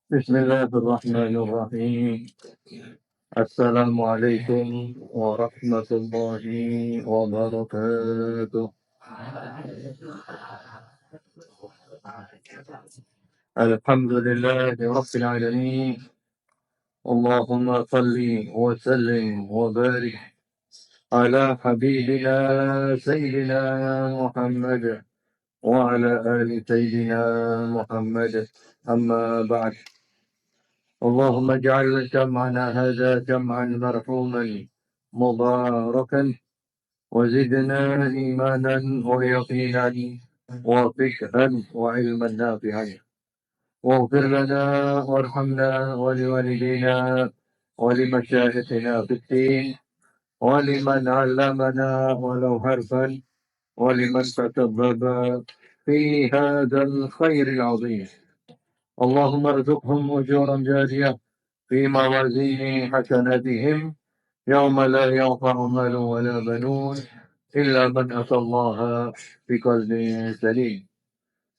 بسم الله الرحمن الرحيم. السلام عليكم ورحمة الله وبركاته. الحمد لله رب العالمين. اللهم صل وسلم وبارك على حبيبنا سيدنا محمد وعلى آل سيدنا محمد. أما بعد، اللهم اجعل جمعنا هذا جمعا مرحوما مباركا، وزدنا إيمانا ويقينا وفقها وعلما نافعا، واغفر لنا وارحمنا ولوالدينا ولمشايخنا في الدين، ولمن علمنا ولو حرفا، ولمن تسبب في هذا الخير العظيم. اللهم ارزقهم أجورا جارية في موازين حسناتهم يوم لا ينفع مال ولا بنون إلا من أتى الله بقلب سليم.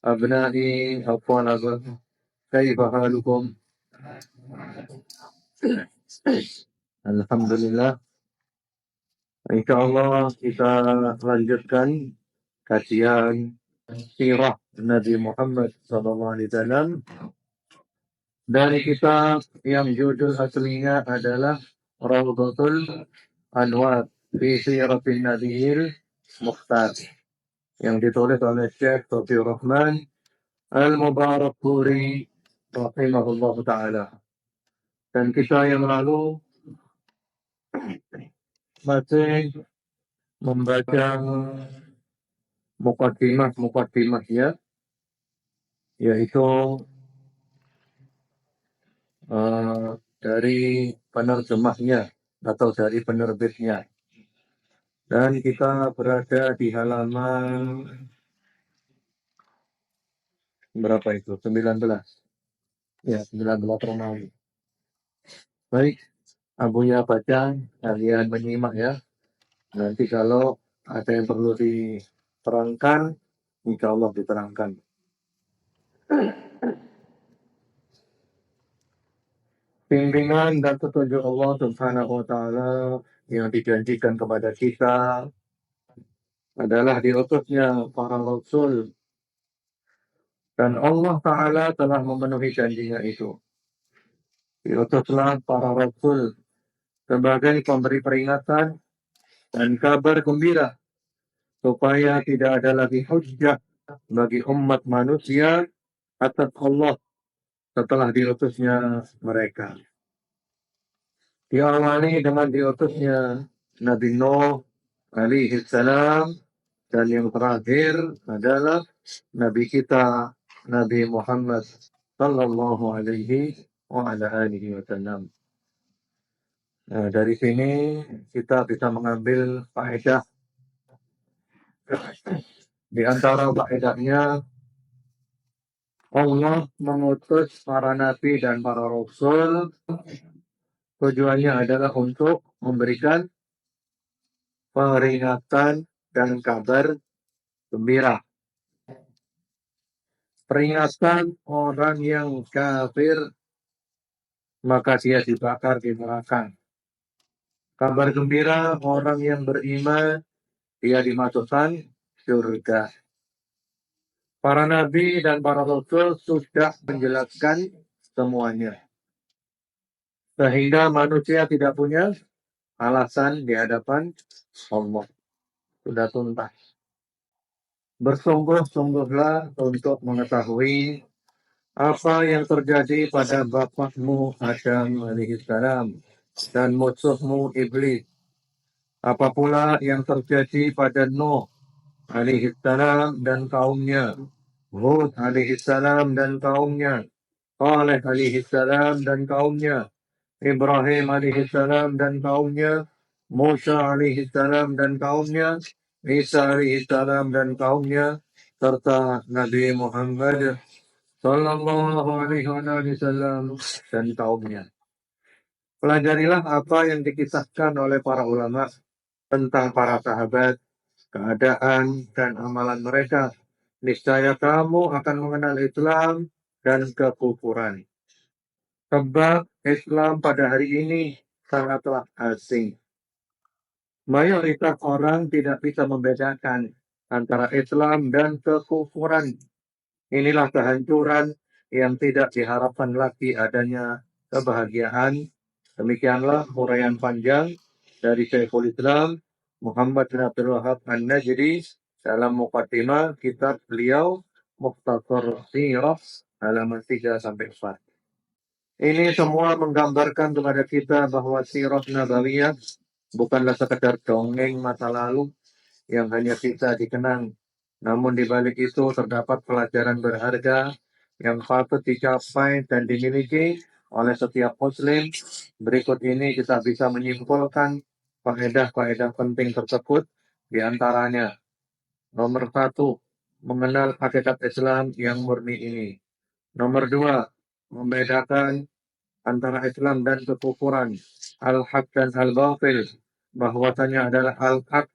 أبنائي الطلبة، كيف حالكم؟ Alhamdulillah. Insya Allah kita lanjutkan kajian sirah Nabi Muhammad SAW dari kitab yang judul aslinya adalah Rawdatul Anwar fi Siratin Nabiyil Mukhtar, yang ditulis oleh Syekh Taufikur Rahman Al-Mubarakpuri rahimahullah ta'ala. Dan kita yang lalu masih membaca mukadimahnya, yaitu dari penerjemahnya atau dari penerbitnya. Dan kita berada di halaman berapa itu? 19. Ya, 19 Romawi. Baik, Abuya baca, kalian menyimak ya. Nanti kalau ada yang perlu diterangkan, insya Allah diterangkan. Bimbingan dan petunjuk Allah Subhanahu wa Ta'ala yang dijanjikan kepada kita adalah diutusnya para rasul, dan Allah Ta'ala telah memenuhi janjinya itu. Diutuslah para rasul sebagai pemberi peringatan dan kabar gembira supaya tidak ada lagi hujjah bagi umat manusia atas Allah setelah diutusnya mereka. Diawali dengan diutusnya Nabi Nuh alaihi salam, dan yang terakhir adalah Nabi kita Nabi Muhammad sallallahu alaihi wa ala alihi wasallam. Nah, dari sini kita bisa mengambil faedah. Di antara faedahnya, Allah mengutus para nabi dan para rasul tujuannya adalah untuk memberikan peringatan dan kabar gembira. Peringatan orang yang kafir, maka dia dibakar di neraka. Kabar gembira orang yang beriman, dia dimasukkan surga. Para nabi dan para rasul sudah menjelaskan semuanya, sehingga manusia tidak punya alasan di hadapan Allah. Sudah tuntas. Bersungguh-sungguhlah untuk mengetahui apa yang terjadi pada bapakmu Adam alaihissalam dan musuhmu iblis. Apa pula yang terjadi pada Nuh alaihissalam dan kaumnya, Hud alaihissalam dan kaumnya, Saleh alaihissalam dan kaumnya, Ibrahim alaihissalam dan kaumnya, Musa alaihissalam dan kaumnya, Isa alaihissalam dan kaumnya, serta Nabi Muhammad sallallahu alaihi wasallam dan kaumnya. Pelajarilah apa yang dikisahkan oleh para ulama tentang para sahabat, keadaan dan amalan mereka. Niscaya kamu akan mengenal Islam dan kekufuran. Sebab Islam pada hari ini sangatlah asing. Mayoritas orang tidak bisa membedakan antara Islam dan kekufuran. Inilah kehancuran yang tidak diharapkan lagi adanya kebahagiaan. Demikianlah huraian panjang dari Syekhul Islam Muhammad bin Abdul Wahab An-Najdi dalam muqaddimah kitab beliau Mukhtasar Sirah halaman 3 sampai 4. Ini semua menggambarkan kepada kita bahwa sirah nabawiyah bukanlah sekedar dongeng masa lalu yang hanya bisa dikenang. Namun di balik itu terdapat pelajaran berharga yang patut dicapai dan dimiliki oleh setiap muslim. Berikut ini kita bisa menyimpulkan faedah-faedah penting tersebut, di antaranya. Nomor 1, mengenal hakikat Islam yang murni ini. Nomor 2, membedakan antara Islam dan kekufuran, al-haq dan al-batil. Bahwasanya adalah al-haq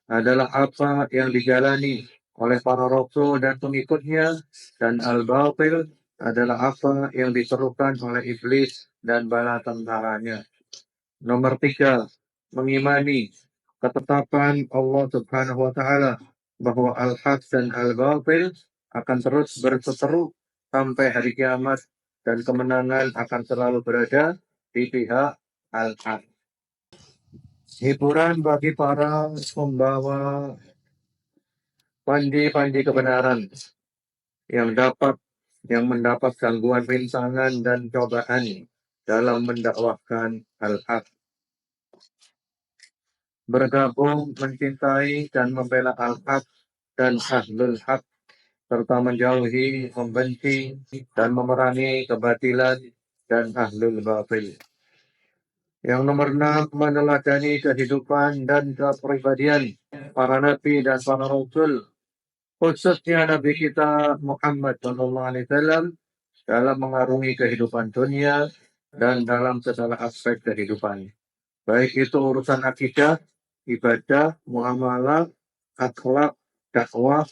adalah apa yang dijalani oleh para rasul dan pengikutnya, dan al-batil adalah apa yang diserukan oleh iblis dan bala tentaranya. Nomor 3, mengimani ketetapan Allah Subhanahu wa taala bahwa al-haq dan al-batil akan terus berseteru sampai hari kiamat dan kemenangan akan selalu berada di pihak al-haq. Hiburan bagi para pembawa panji-panji kebenaran yang mendapat gangguan rintangan dan cobaan dalam mendakwahkan al-haq. Bergabung, mencintai, dan membela al-haq dan ahlul haq, serta menjauhi, membenci, dan memerangi kebatilan dan ahlul batil. Yang nomor 6, meneladani kehidupan dan kepribadian para nabi dan para rasul, khususnya Nabi kita Muhammad SAW dalam mengarungi kehidupan dunia dan dalam segala aspek kehidupan. Baik itu urusan akidah, ibadah, muamalah, akhlak, dakwah,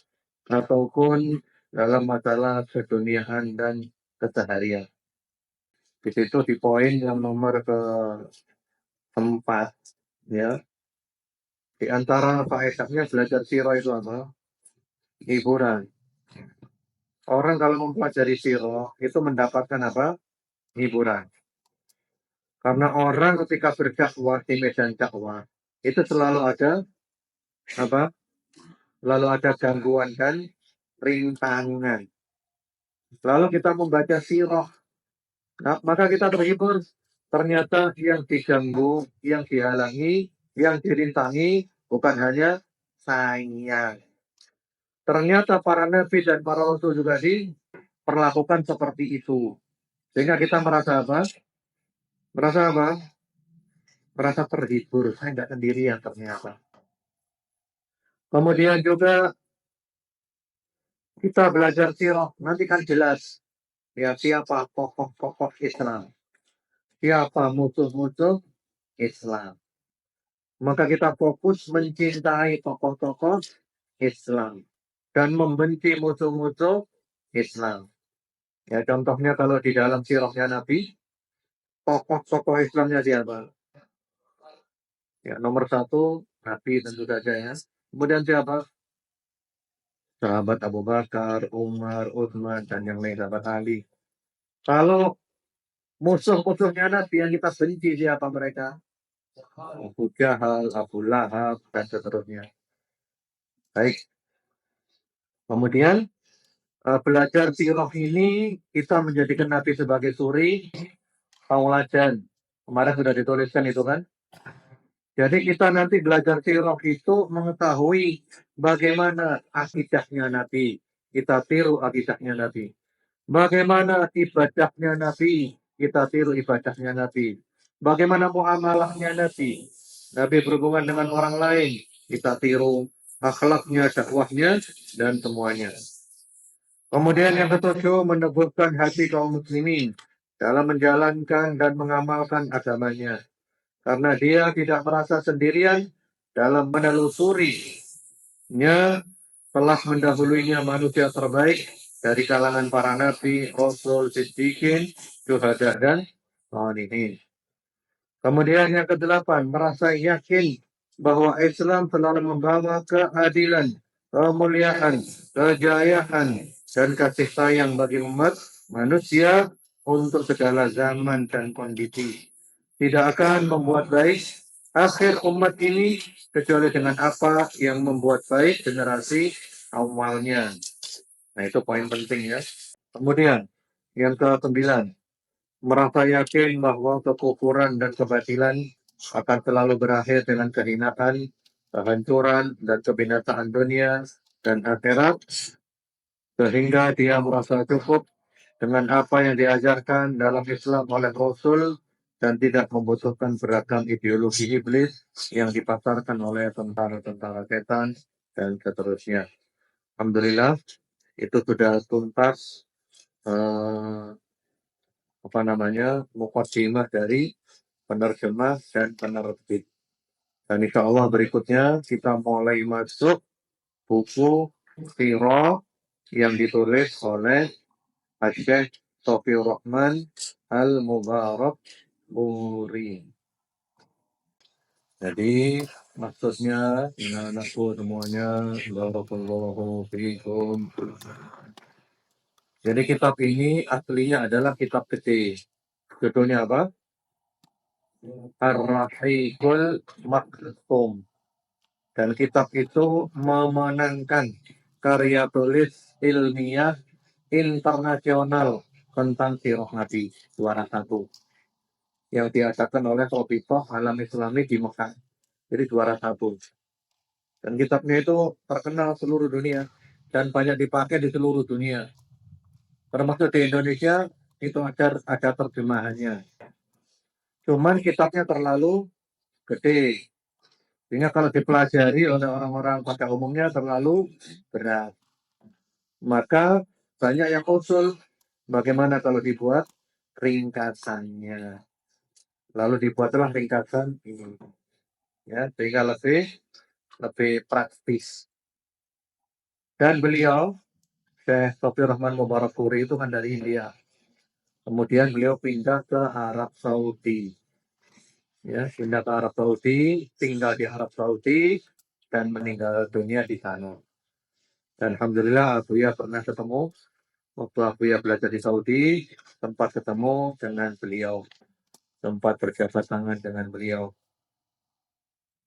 ataupun dalam masalah keduniaan dan keseharian. Di situ di poin yang nomor keempat, ya. Di antara faedahnya belajar sirah itu apa? Hiburan. Orang kalau mempelajari sirah itu mendapatkan apa? Hiburan. Karena orang ketika berdakwah di medan dakwah itu selalu ada apa? Lalu ada gangguan dan rintangan. Lalu kita membaca sirah, nah, maka kita terhibur. Ternyata yang diganggu, yang dihalangi, yang dirintangi bukan hanya saya. Ternyata para nabi dan para rasul juga diperlakukan seperti itu. Sehingga kita merasa apa? Merasa apa? Merasa terhibur. Saya nggak sendirian ternyata. Kemudian juga kita belajar sirah, nanti kan jelas ya siapa tokoh-tokoh Islam, siapa musuh-musuh Islam. Maka kita fokus mencintai tokoh-tokoh Islam dan membenci musuh-musuh Islam. Ya contohnya kalau di dalam sirahnya Nabi, tokoh-tokoh Islamnya siapa? Ya nomor 1 Nabi tentu saja ya. Kemudian siapa? Sahabat Abu Bakar, Umar, Utsman, dan yang lain, sahabat Ali. Kalau musuh-musuhnya Nabi yang kita benci siapa mereka? Abu Jahal, Abu Lahab, dan seterusnya. Baik. Kemudian belajar sirah ini kita menjadikan Nabi sebagai suri tauladan. Kemarin sudah dituliskan itu kan. Jadi kita nanti belajar sirah itu mengetahui bagaimana akidahnya Nabi. Kita tiru akidahnya Nabi. Bagaimana ibadahnya Nabi. Kita tiru ibadahnya Nabi. Bagaimana muamalahnya Nabi. Nabi berhubungan dengan orang lain. Kita tiru akhlaknya, dakwahnya, dan semuanya. Kemudian yang ketujuh, meneguhkan hati kaum muslimin dalam menjalankan dan mengamalkan agamanya. Karena dia tidak merasa sendirian dalam menelusurinya, telah mendahulunya manusia terbaik dari kalangan para nabi, rasul, siddiqin, syuhada dan shalihin. Kemudian yang kedelapan, merasa yakin bahwa Islam selalu membawa keadilan, kemuliaan, kejayaan, dan kasih sayang bagi umat manusia untuk segala zaman dan kondisi. Tidak akan membuat baik akhir umat ini kecuali dengan apa yang membuat baik generasi awalnya. Nah, itu poin penting ya. Kemudian yang ke-9, merasa yakin bahwa kekufuran dan kebatilan akan selalu berakhir dengan kehinaan, kehancuran, dan kebinasaan dunia dan akhirat, sehingga dia merasa cukup dengan apa yang diajarkan dalam Islam oleh Rasul dan tidak membutuhkan beragam ideologi iblis yang dipasarkan oleh tentara-tentara setan dan seterusnya. Alhamdulillah, itu sudah tuntas muqaddimah dari penerjemah dan penerbit. Dan insya Allah berikutnya kita mulai masuk buku sirah yang ditulis oleh Syekh Taufiur Rahman Al-Mubarak Buri. Jadi maksudnya anak-anakku semuanya, barakallahu fiikum. Jadi kitab ini aslinya adalah kitab kecil. Judulnya apa? Ar-Rahiqul Maktum. Dan kitab itu memenangkan karya tulis ilmiah internasional tentang sirah Nabi juara 1 yang diadakan oleh Robitoh Alam Islami di Mekah. Jadi juara 1. Dan kitabnya itu terkenal seluruh dunia dan banyak dipakai di seluruh dunia. Termasuk di Indonesia itu ada terjemahannya. Cuman kitabnya terlalu gede. Sehingga kalau dipelajari oleh orang-orang pada umumnya terlalu berat. Maka banyak yang usul bagaimana kalau dibuat ringkasannya. Lalu dibuatlah ringkasan ini. Ya, sehingga lebih praktis. Dan beliau, Syekh Taufiur Rahman Mubarak Buri itu kan dari India. Kemudian beliau pindah ke Arab Saudi. Ya, pindah ke Arab Saudi, tinggal di Arab Saudi, dan meninggal dunia di sana. Dan Alhamdulillah Abuya pernah ketemu, waktu Abuya belajar di Saudi, sempat ketemu dengan beliau, sempat berjabat tangan dengan beliau.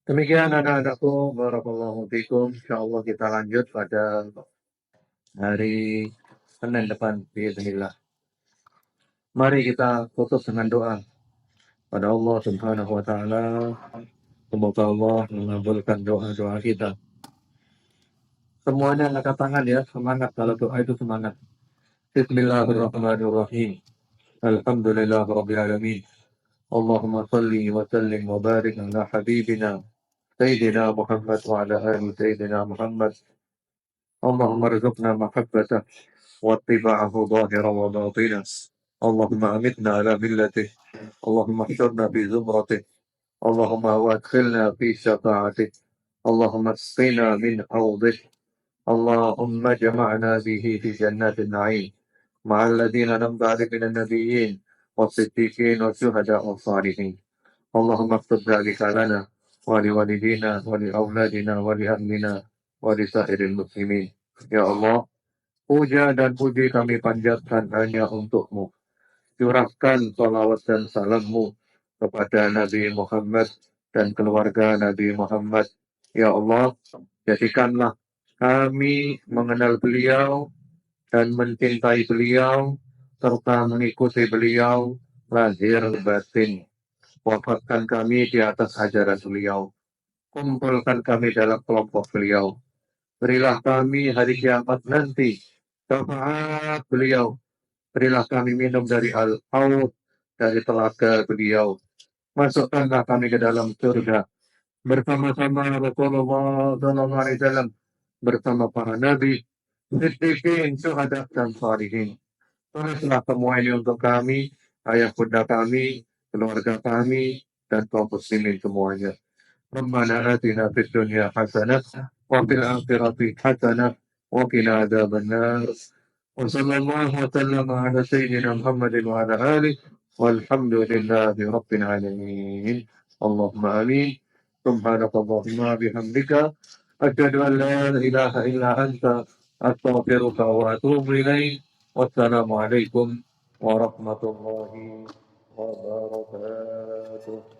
Demikian anak-anakku, barakallahu fikum. Insyaallah kita lanjut pada hari Senin depan, bismillah. Mari kita tutup dengan doa pada Allah Subhanahu wa taala. Semoga Allah mengabulkan doa-doa kita. Semuanya angkat tangan ya, semangat kalau doa itu semangat. Bismillahirrahmanirrahim. Alhamdulillah rabbil alamin. Allahumma salli wa sallim wa barik ala habibina Sayyidina Muhammad wa ala ali Sayyidina Muhammad. Allahumma rizqna mahabbata wa ittiba'ahu zahiran wa batina. Allahumma amitna ala millatih. Allahumma ahsyurna fi zumratih. Allahumma wadkhilna fi syafa'atih. Allahumma asqina min hawdih. Allahumma jama'na bihi fi jannatin na'im. مع الذين أنعمت عليهم من النبيين والصديقين والشهداء والصالحين. اللهم اكتب ذلك لنا ولوالدينا ولأولادنا ولأهلنا ولسائر المسلمين. Ya Allah, puja dan puji kami panjatkan hanya untuk-Mu. Curahkan salawat dan salam-Mu kepada Nabi Muhammad dan keluarga Nabi Muhammad. Ya Allah, jadikanlah kami mengenal beliau dan mencintai beliau serta mengikuti beliau lahir batin. Wafatkan kami di atas ajaran beliau. Kumpulkan kami dalam kelompok beliau. Berilah kami hari kiamat nanti syafaat beliau. Berilah kami minum dari al-haud, dari telaga beliau. Masukkanlah kami ke dalam surga bersama-sama Rasulullah SAW, bersama para nabi, siddiqin, syuhada dan shalihin. Tulislah semua ini untuk kami, ayah bunda kami, keluarga kami, dan kaum muslimin semuanya. Rabbana atina fid dunya hasanah wa fil akhirati hasanah wa qina adzabannar. وصلى الله وسلم على سيدنا محمد وعلى آله والحمد لله رب العالمين اللهم آمين سبحانك اللهم وبحمدك أشهد أن لا إله إلا أنت أستغفرك وأتوب إليك والسلام عليكم ورحمة الله وبركاته